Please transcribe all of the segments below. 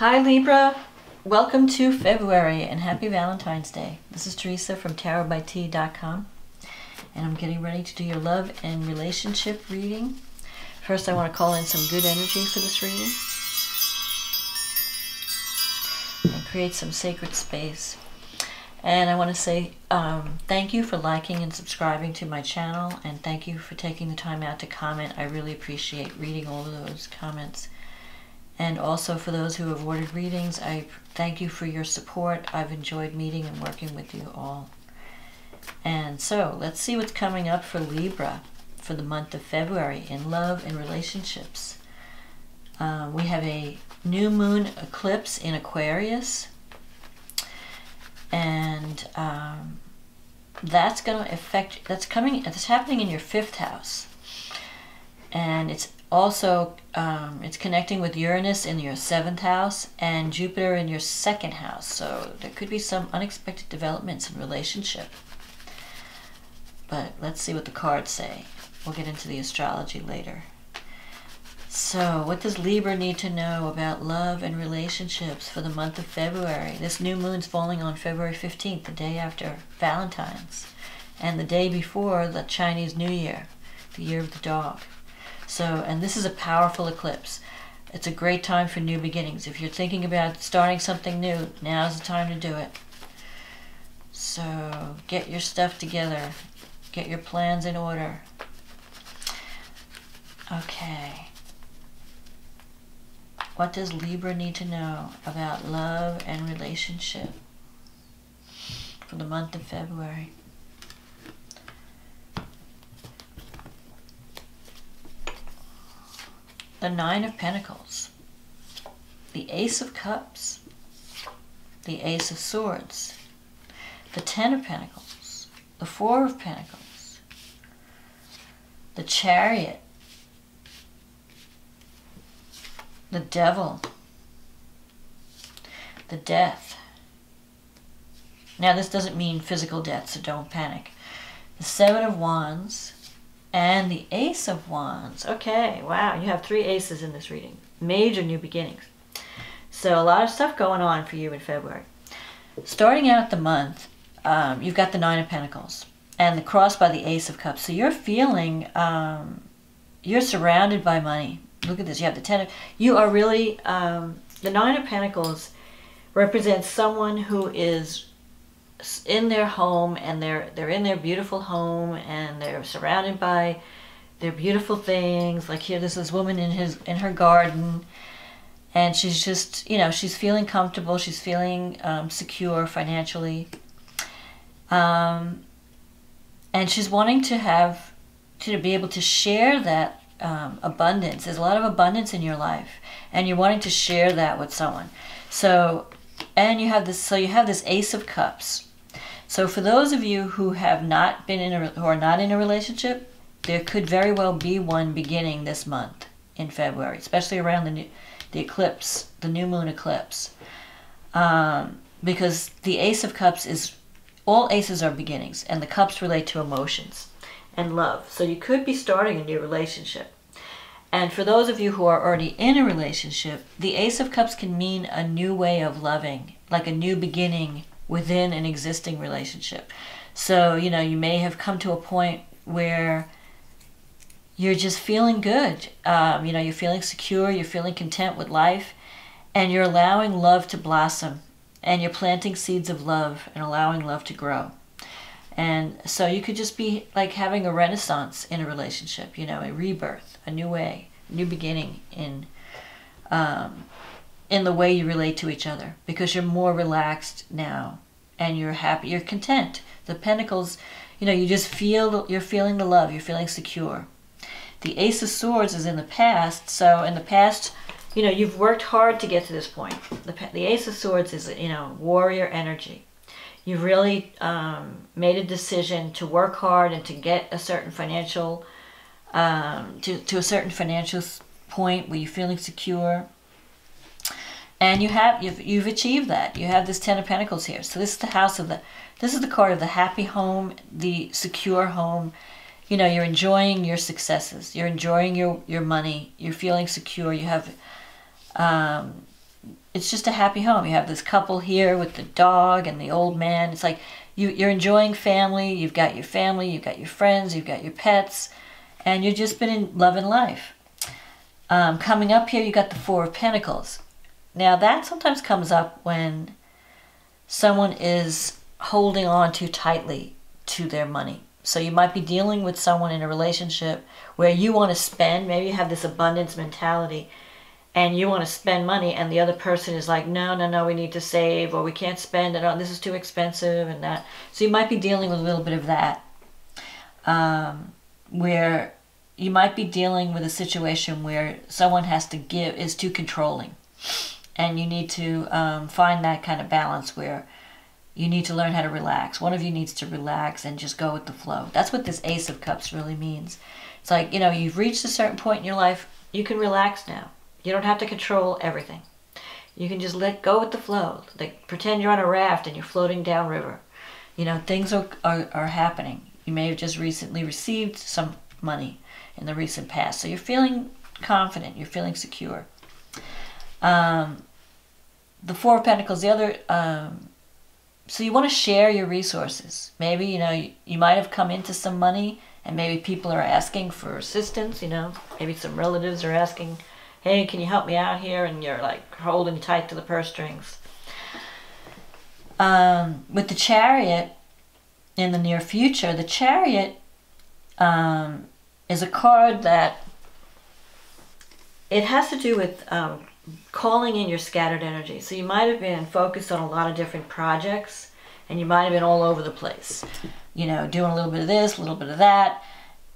Hi Libra, welcome to February and happy Valentine's Day. This is Teresa from tarotbyt.com and I'm getting ready to do your love and relationship reading. First I want to call in some good energy for this reading and create some sacred space. And I want to say thank you for liking and subscribing to my channel, and thank you for taking the time out to comment. I really appreciate reading all of those comments. And also for those who have ordered readings, I thank you for your support. I've enjoyed meeting and working with you all. And so let's see what's coming up for Libra for the month of February in love and relationships. We have a new moon eclipse in Aquarius, and that's going to affect, it's happening in your 5th house, and it's also it's connecting with Uranus in your 7th house and Jupiter in your 2nd house, so there could be some unexpected developments in relationship. But let's see what the cards say. We'll get into the astrology later. So what does Libra need to know about love and relationships for the month of February? This new moon's falling on February 15th, the day after Valentine's, and the day before the Chinese New Year, the year of the dog. So, and this is a powerful eclipse. It's a great time for new beginnings. If you're thinking about starting something new, now's the time to do it. So get your stuff together. Get your plans in order. Okay. What does Libra need to know about love and relationship for the month of February? The 9 of Pentacles, the Ace of Cups, the Ace of Swords, the 10 of Pentacles, the 4 of Pentacles, the Chariot, the Devil, the Death. Now this doesn't mean physical death, so don't panic. The 7 of Wands and the Ace of Wands. Okay, wow, you have 3 aces in this reading. Major new beginnings. So a lot of stuff going on for you in February. Starting out the month, you've got the 9 of Pentacles and the cross by the Ace of Cups. So you're feeling, you're surrounded by money. Look at this. You have the 10 of, you are really, the 9 of Pentacles represents someone who is in their home, and they're in their beautiful home, and they're surrounded by their beautiful things. Like here, there's this woman in her garden, and she's just, you know, she's feeling comfortable. She's feeling secure financially, and she's wanting to be able to share that abundance. There's a lot of abundance in your life, and you're wanting to share that with someone. So, and you have this. So you have this Ace of Cups. So for those of you who have not been who are not in a relationship, there could very well be one beginning this month in February, especially around the eclipse, the new moon eclipse, because the Ace of Cups is, all aces are beginnings, and the cups relate to emotions and love. So you could be starting a new relationship. And for those of you who are already in a relationship, the Ace of Cups can mean a new way of loving, like a new beginning within an existing relationship. So, you know, you may have come to a point where you're just feeling good. You know, you're feeling secure, you're feeling content with life, and you're allowing love to blossom, and you're planting seeds of love and allowing love to grow. And so you could just be like having a renaissance in a relationship, you know, a rebirth, a new way, a new beginning in the way you relate to each other, because you're more relaxed now and you're happy, you're content. The Pentacles, you know, you just feel, you're feeling the love, you're feeling secure. The Ace of Swords is in the past. So in the past, you know, you've worked hard to get to this point. The Ace of Swords is, you know, warrior energy. You've really made a decision to work hard and to get a certain financial, to a certain financial point where you're feeling secure. And you've achieved that. You have this 10 of Pentacles here. So this is the house of this is the card of the happy home, the secure home. You know, you're enjoying your successes. You're enjoying your money. You're feeling secure. You have it's just a happy home. You have this couple here with the dog and the old man. It's like you're enjoying family. You've got your family, you've got your friends, you've got your pets, and you've just been in love and life. Coming up here, you got the Four of Pentacles. Now that sometimes comes up when someone is holding on too tightly to their money. So you might be dealing with someone in a relationship where you want to spend, maybe you have this abundance mentality, and you want to spend money, and the other person is like, no, no, no, we need to save, or we can't spend it, oh, this is too expensive, and that. So you might be dealing with a little bit of that, where you might be dealing with a situation where someone has to give, is too controlling. And you need to find that kind of balance where you need to learn how to relax. One of you needs to relax and just go with the flow. That's what this Ace of Cups really means. It's like, you know, you've reached a certain point in your life, you can relax now. You don't have to control everything. You can just let go with the flow. Like, pretend you're on a raft and you're floating downriver. You know, things are happening. You may have just recently received some money in the recent past. So you're feeling confident. You're feeling secure. The Four of Pentacles, the other... so you want to share your resources. Maybe, you know, you might have come into some money and maybe people are asking for assistance, you know. Maybe some relatives are asking, hey, can you help me out here? And you're like holding tight to the purse strings. With the Chariot in the near future, the Chariot is a card that it has to do with calling in your scattered energy. So you might have been focused on a lot of different projects, and you might have been all over the place, you know, doing a little bit of this, a little bit of that,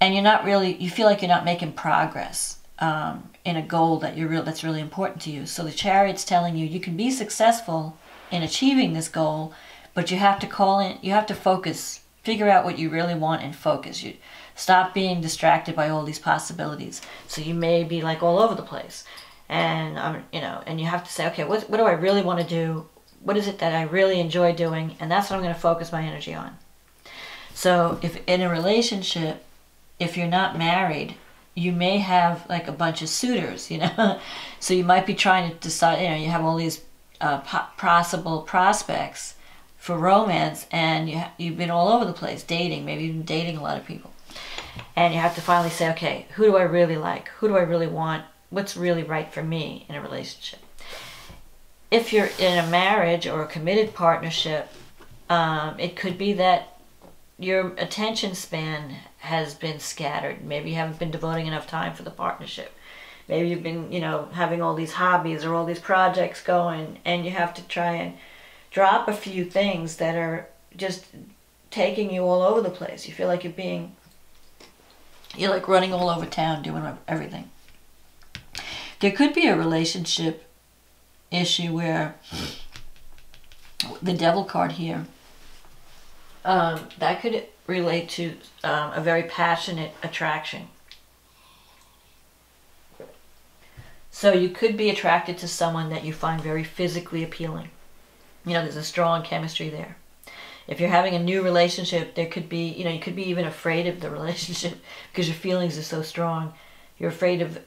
and you're not really, you feel like you're not making progress in a goal that that's really important to you. So the Chariot's telling you you can be successful in achieving this goal, but you have to call in, you have to focus, figure out what you really want and focus. You stop being distracted by all these possibilities. So you may be like all over the place. And, you know, and you have to say, okay, what do I really want to do? What is it that I really enjoy doing? And that's what I'm going to focus my energy on. So if in a relationship, if you're not married, you may have like a bunch of suitors, you know. So you might be trying to decide, you know, you have all these possible prospects for romance, and you've been all over the place dating, maybe even dating a lot of people. And you have to finally say, okay, who do I really like? Who do I really want? What's really right for me in a relationship? If you're in a marriage or a committed partnership, it could be that your attention span has been scattered. Maybe you haven't been devoting enough time for the partnership. Maybe you've been, you know, having all these hobbies or all these projects going, and you have to try and drop a few things that are just taking you all over the place. You feel like you're like running all over town doing everything. There could be a relationship issue where the Devil card here, that could relate to a very passionate attraction. So you could be attracted to someone that you find very physically appealing. You know, there's a strong chemistry there. If you're having a new relationship, there could be, you know, you could be even afraid of the relationship because your feelings are so strong. You're afraid of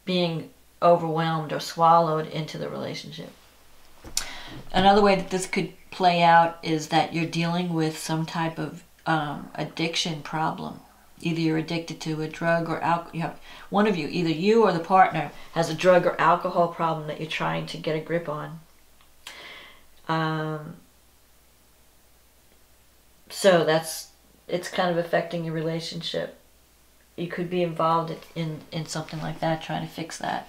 being overwhelmed or swallowed into the relationship. Another way that this could play out is that you're dealing with some type of addiction problem. Either you're addicted to a drug or alcohol. One of you, either you or the partner, has a drug or alcohol problem that you're trying to get a grip on. So it's kind of affecting your relationship. You could be involved in something like that, trying to fix that.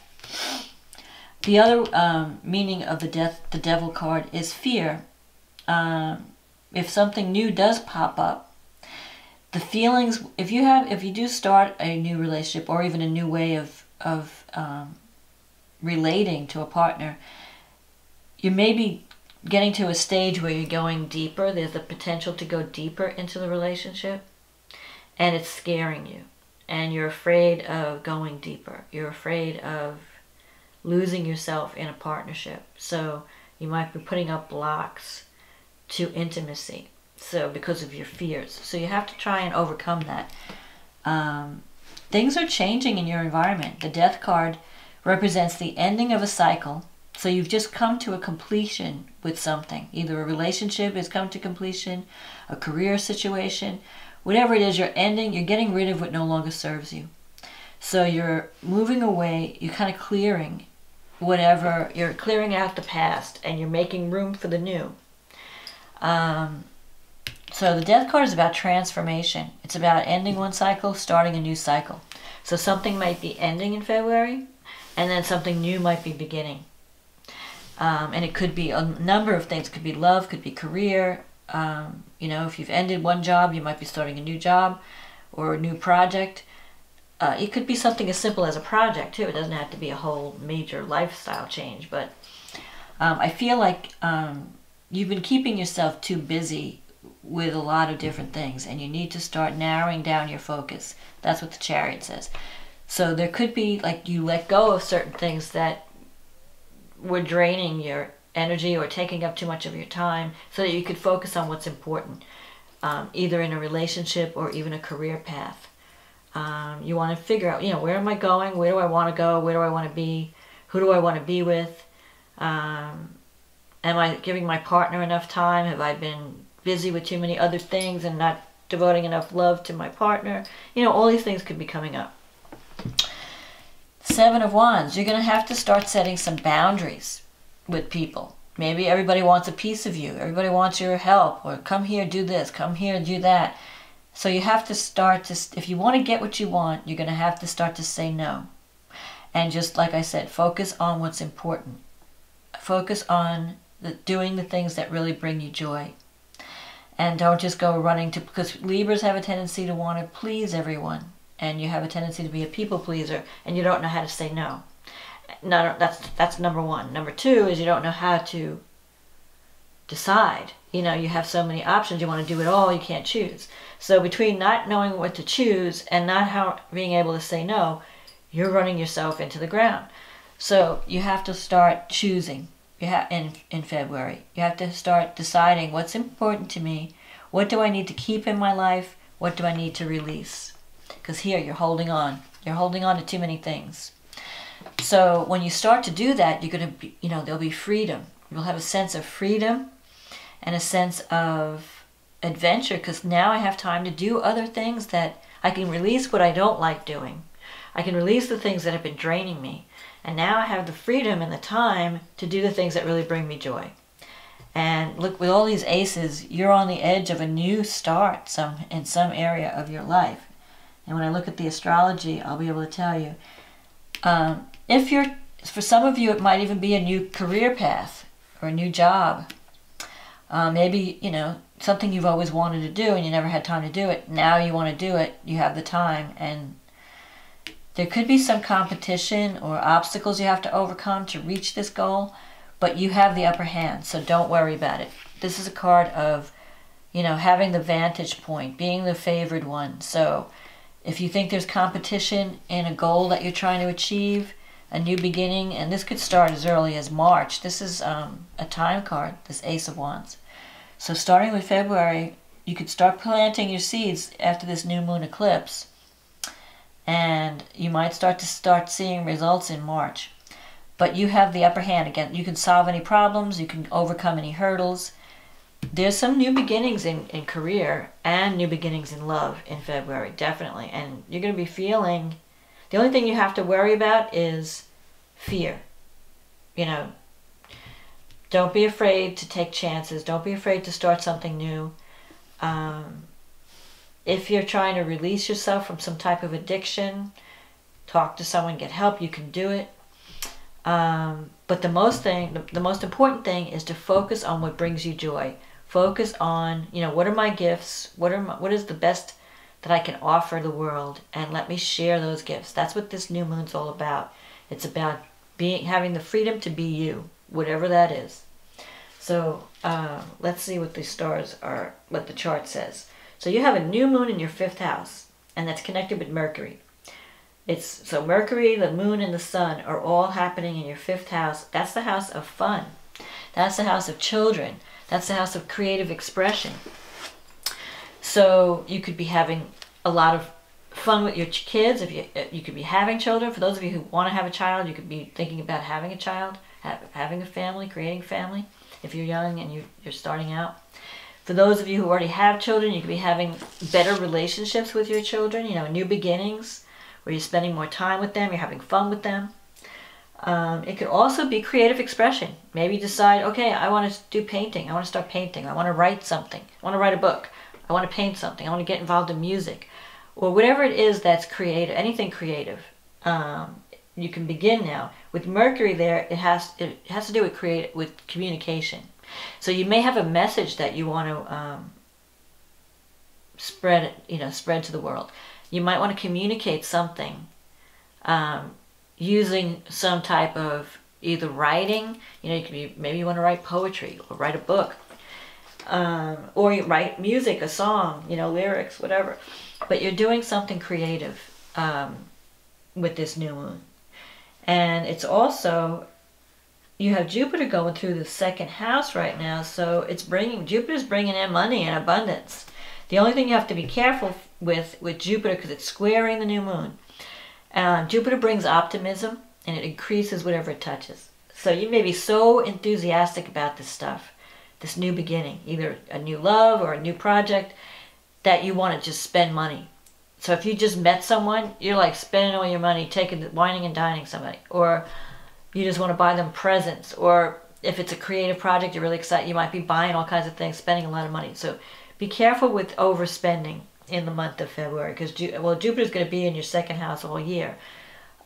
The other meaning of the Devil card is fear. If something new does pop up, the feelings, if you do start a new relationship or even a new way of relating to a partner, you may be getting to a stage where you're going deeper. There's the potential to go deeper into the relationship, and it's scaring you. And you're afraid of going deeper. You're afraid of losing yourself in a partnership. So you might be putting up blocks to intimacy. So because of your fears. So you have to try and overcome that. Things are changing in your environment. The Death card represents the ending of a cycle. So you've just come to a completion with something. Either a relationship has come to completion, a career situation, whatever it is, you're ending, you're getting rid of what no longer serves you. So you're moving away, you're kind of clearing whatever, you're clearing out the past and you're making room for the new. So the Death card is about transformation. It's about ending one cycle, starting a new cycle. So something might be ending in February, and then something new might be beginning. And it could be a number of things. It could be love, could be career. You know, if you've ended one job, you might be starting a new job or a new project. It could be something as simple as a project, too. It doesn't have to be a whole major lifestyle change. But I feel like you've been keeping yourself too busy with a lot of different things, and you need to start narrowing down your focus. That's what the Chariot says. So there could be, like, you let go of certain things that were draining your energy or taking up too much of your time, so that you could focus on what's important, either in a relationship or even a career path. You want to figure out, you know, where am I going? Where do I want to go? Where do I want to be? Who do I want to be with? Am I giving my partner enough time? Have I been busy with too many other things and not devoting enough love to my partner? You know, all these things could be coming up. Seven of Wands, you're going to have to start setting some boundaries with people. Maybe everybody wants a piece of you. Everybody wants your help. Or come here, do this. Come here, do that. So you have to start to, if you want to get what you want, you're going to have to start to say no. And just like I said, focus on what's important. Focus on doing the things that really bring you joy. And don't just go running to, because Libras have a tendency to want to please everyone. And you have a tendency to be a people pleaser, and you don't know how to say no. No, that's number one. Number two is you don't know how to decide. You know, you have so many options, you want to do it all, you can't choose. So between not knowing what to choose and not being able to say no, you're running yourself into the ground. So you have to start choosing. In February, you have to start deciding what's important to me, what do I need to keep in my life, what do I need to release. Because here you're holding on to too many things. So when you start to do that, you're going to be, you know, there'll be freedom. You'll have a sense of freedom and a sense of adventure, because now I have time to do other things, that I can release what I don't like doing. I can release the things that have been draining me. And now I have the freedom and the time to do the things that really bring me joy. And look, with all these aces, you're on the edge of a new start in some area of your life. And when I look at the astrology, I'll be able to tell you. For some of you, it might even be a new career path or a new job. Maybe, you know, something you've always wanted to do and you never had time to do it. Now you want to do it, you have the time, and there could be some competition or obstacles you have to overcome to reach this goal, but you have the upper hand, so don't worry about it. This is a card of, you know, having the vantage point, being the favored one. So if you think there's competition in a goal that you're trying to achieve, a new beginning, and this could start as early as March. This is a time card, this Ace of Wands. So starting with February, you could start planting your seeds after this new moon eclipse. And you might start seeing results in March. But you have the upper hand. Again, you can solve any problems, you can overcome any hurdles. There's some new beginnings in career and new beginnings in love in February, definitely. And you're going to be feeling, the only thing you have to worry about is fear. You know, don't be afraid to take chances. Don't be afraid to start something new. If you're trying to release yourself from some type of addiction, talk to someone, get help, you can do it. But the most important thing is to focus on what brings you joy. Focus on, you know, what are my gifts? What is the best that I can offer the world? And let me share those gifts. That's what this new moon's all about. It's about having the freedom to be you, whatever that is. So let's see what the stars are, what the chart says. So you have a new moon in your 5th house, and that's connected with Mercury. So Mercury, the moon, and the sun are all happening in your 5th house. That's the house of fun. That's the house of children. That's the house of creative expression. So you could be having a lot of fun with your kids. If you could be having children. For those of you who want to have a child, you could be thinking about having a child, having a family, creating a family. If you're young and you're starting out. For those of you who already have children, you could be having better relationships with your children. You know, new beginnings, where you're spending more time with them, you're having fun with them. It could also be creative expression. Maybe you decide, okay, I want to do painting. I want to start painting. I want to write something. I want to write a book. I want to paint something. I want to get involved in music. Or whatever it is that's creative, anything creative. You can begin now. With Mercury there, it has to do with communication. So you may have a message that you want to spread to the world. You might want to communicate something using some type of either writing. You know, you could be, maybe you want to write poetry or write a book, or you write music, a song, you know, lyrics, whatever. But you're doing something creative with this new moon. And it's also, you have Jupiter going through the second house right now, so Jupiter's bringing in money and abundance. The only thing you have to be careful with Jupiter, because it's squaring the new moon, Jupiter brings optimism, and it increases whatever it touches. So you may be so enthusiastic about this stuff, this new beginning, either a new love or a new project, that you want to just spend money. So if you just met someone, you're like spending all your money, whining and dining somebody, or you just want to buy them presents, or if it's a creative project, you're really excited, you might be buying all kinds of things, spending a lot of money. So be careful with overspending in the month of February, because Jupiter's going to be in your second house all year,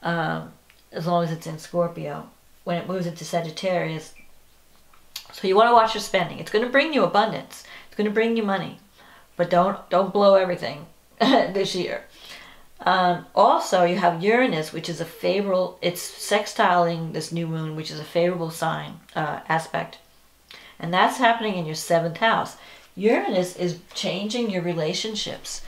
as long as it's in Scorpio. When it moves into Sagittarius, so you want to watch your spending. It's going to bring you abundance. It's going to bring you money, but don't blow everything this year. Also, you have Uranus, which is a favorable, it's sextiling this new moon, which is a favorable sign, aspect. And that's happening in your 7th house. Uranus is changing your relationships.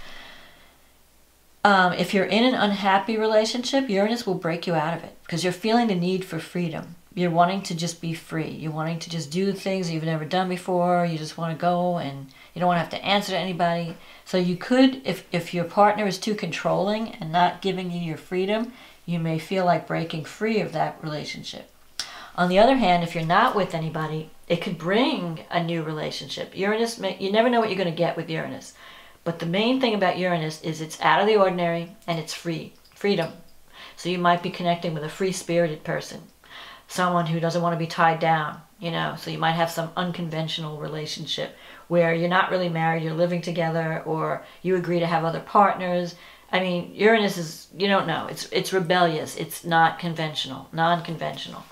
If you're in an unhappy relationship, Uranus will break you out of it, because you're feeling the need for freedom. You're wanting to just be free. You're wanting to just do things you've never done before. You just want to go, and you don't want to have to answer to anybody. So you could, if your partner is too controlling and not giving you your freedom, you may feel like breaking free of that relationship. On the other hand, if you're not with anybody, it could bring a new relationship. Uranus, you never know what you're going to get with Uranus. But the main thing about Uranus is it's out of the ordinary and it's freedom. So you might be connecting with a free-spirited person, someone who doesn't want to be tied down, you know. So you might have some unconventional relationship where you're not really married, you're living together, or you agree to have other partners. I mean, Uranus is, you don't know, it's rebellious, it's not conventional, non-conventional.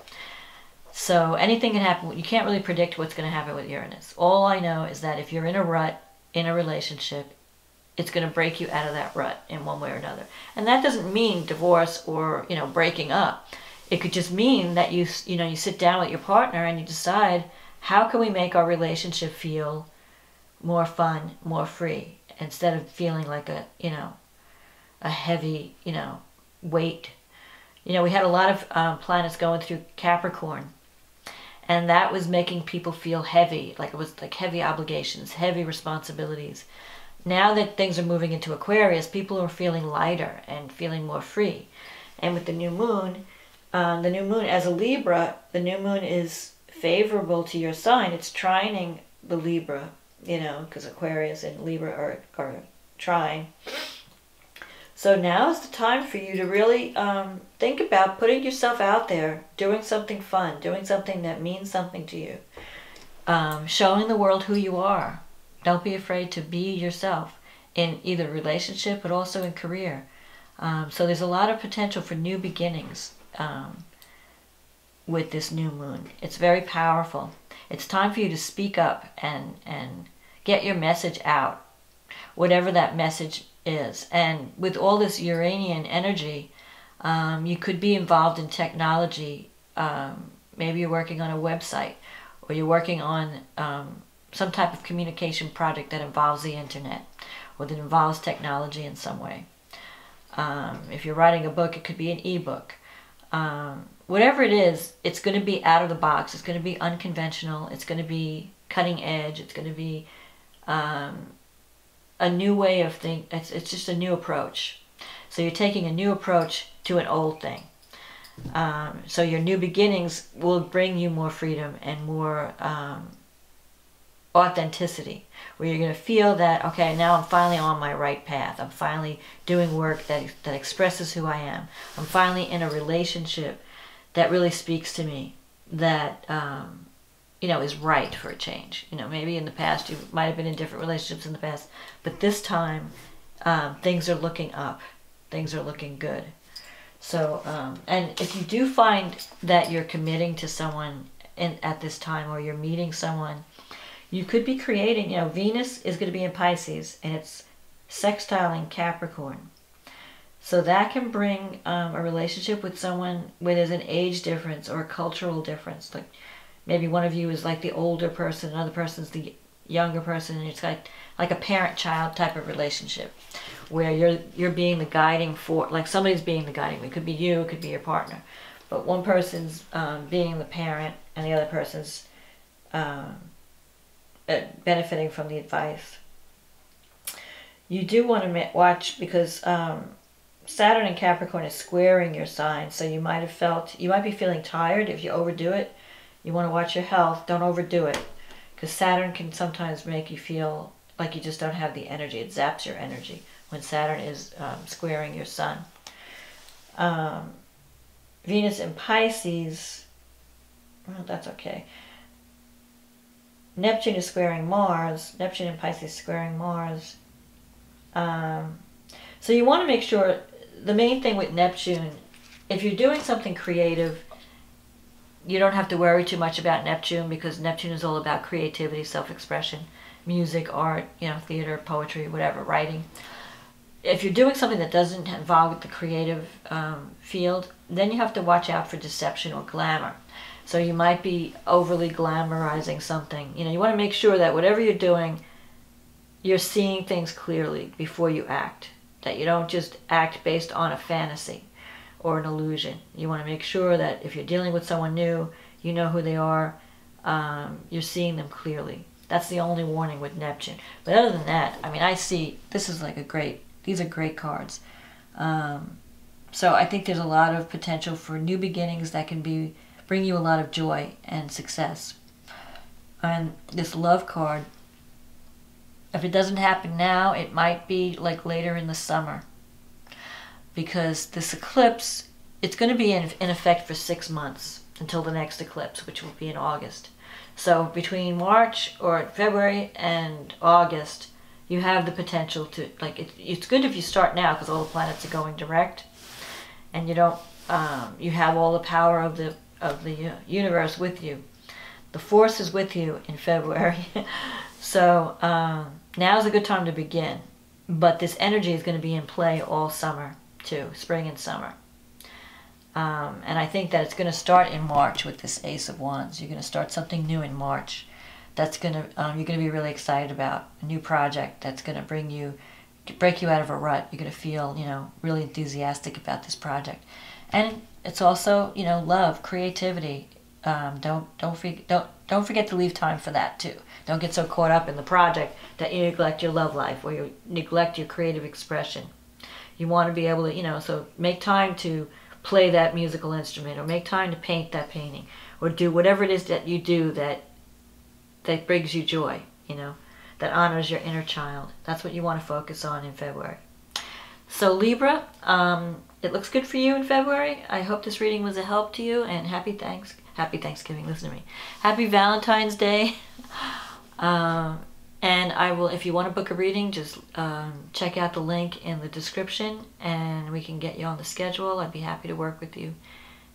So anything can happen. You can't really predict what's going to happen with Uranus. All I know is that if you're in a rut in a relationship, it's going to break you out of that rut in one way or another. And that doesn't mean divorce or, you know, breaking up. It could just mean that you sit down with your partner and you decide, how can we make our relationship feel more fun, more free, instead of feeling like a heavy, weight. We had a lot of planets going through Capricorn, and that was making people feel heavy, like it was like heavy obligations, heavy responsibilities. Now that things are moving into Aquarius, people are feeling lighter and feeling more free. And with the new moon as a Libra, the new moon is favorable to your sign. It's trining the Libra, because Aquarius and Libra are trine. So now is the time for you to really think about putting yourself out there, doing something fun, doing something that means something to you, showing the world who you are. Don't be afraid to be yourself in either relationship, but also in career. So there's a lot of potential for new beginnings with this new moon. It's very powerful. It's time for you to speak up and get your message out, whatever that message is. And with all this Uranian energy, you could be involved in technology. Maybe you're working on a website, or you're working on some type of communication project that involves the internet, or that involves technology in some way. If you're writing a book, it could be an ebook. Whatever it is, it's going to be out of the box. It's going to be unconventional. It's going to be cutting edge. It's going to be a new way of thinking. It's just a new approach. So you're taking a new approach to an old thing. So your new beginnings will bring you more freedom and more authenticity, where you're going to feel that, okay, now I'm finally on my right path. I'm finally doing work that expresses who I am. I'm finally in a relationship that really speaks to me, that you know, is right for a change. You know, maybe in the past you might have been in different relationships in the past, but this time things are looking up. Things are looking good. So, and if you do find that you're committing to someone at this time, or you're meeting someone, you could be creating, you know, Venus is going to be in Pisces, and it's sextiling Capricorn. So that can bring a relationship with someone where there's an age difference or a cultural difference. Like maybe one of you is like the older person, another person's the younger person, and it's like a parent-child type of relationship, where you're being the guiding force, like somebody's being the guiding. It could be you, it could be your partner, but one person's being the parent, and the other person's benefiting from the advice. You do want to watch, because Saturn in Capricorn is squaring your sign, so you might be feeling tired if you overdo it. You want to watch your health. Don't overdo it, because Saturn can sometimes make you feel like you just don't have the energy. It zaps your energy when Saturn is squaring your sun. Venus in Pisces, well, that's okay. Neptune is squaring Mars. Neptune in Pisces squaring Mars. So you want to make sure, the main thing with Neptune, if you're doing something creative, you don't have to worry too much about Neptune, because Neptune is all about creativity, self-expression, music, art, you know, theater, poetry, whatever, writing. If you're doing something that doesn't involve the creative field, then you have to watch out for deception or glamour. So you might be overly glamorizing something. You know, you want to make sure that whatever you're doing, you're seeing things clearly before you act. That you don't just act based on a fantasy or an illusion. You want to make sure that if you're dealing with someone new, you know who they are, you're seeing them clearly. That's the only warning with Neptune. But other than that, I mean, I see, this is like these are great cards. So I think there's a lot of potential for new beginnings that can bring you a lot of joy and success. And this love card, if it doesn't happen now, it might be like later in the summer. Because this eclipse, it's going to be in effect for 6 months until the next eclipse, which will be in August. So between March or February and August, you have the potential to, like, it's good if you start now, because all the planets are going direct, and you don't, you have all the power of the universe with you. The force is with you in February. So now's a good time to begin. But this energy is going to be in play all summer too, spring and summer. And I think that it's going to start in March with this Ace of Wands. You're going to start something new in March. That's going to you're going to be really excited about a new project that's going to break you out of a rut. You're going to feel, you know, really enthusiastic about this project. And it's also, you know, love, creativity. Don't forget to leave time for that too. Don't get so caught up in the project that you neglect your love life, or you neglect your creative expression. You want to be able to, you know, so make time to play that musical instrument, or make time to paint that painting, or do whatever it is that you do that brings you joy, you know, that honors your inner child. That's what you want to focus on in February. So Libra, it looks good for you in February. I hope this reading was a help to you, and happy Thanksgiving, listen to me. Happy Valentine's Day. And I will, if you want to book a reading, just check out the link in the description, and we can get you on the schedule. I'd be happy to work with you.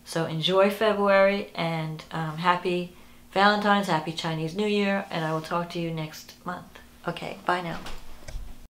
So enjoy February, and happy Valentine's, happy Chinese New Year, and I will talk to you next month. Okay, bye now.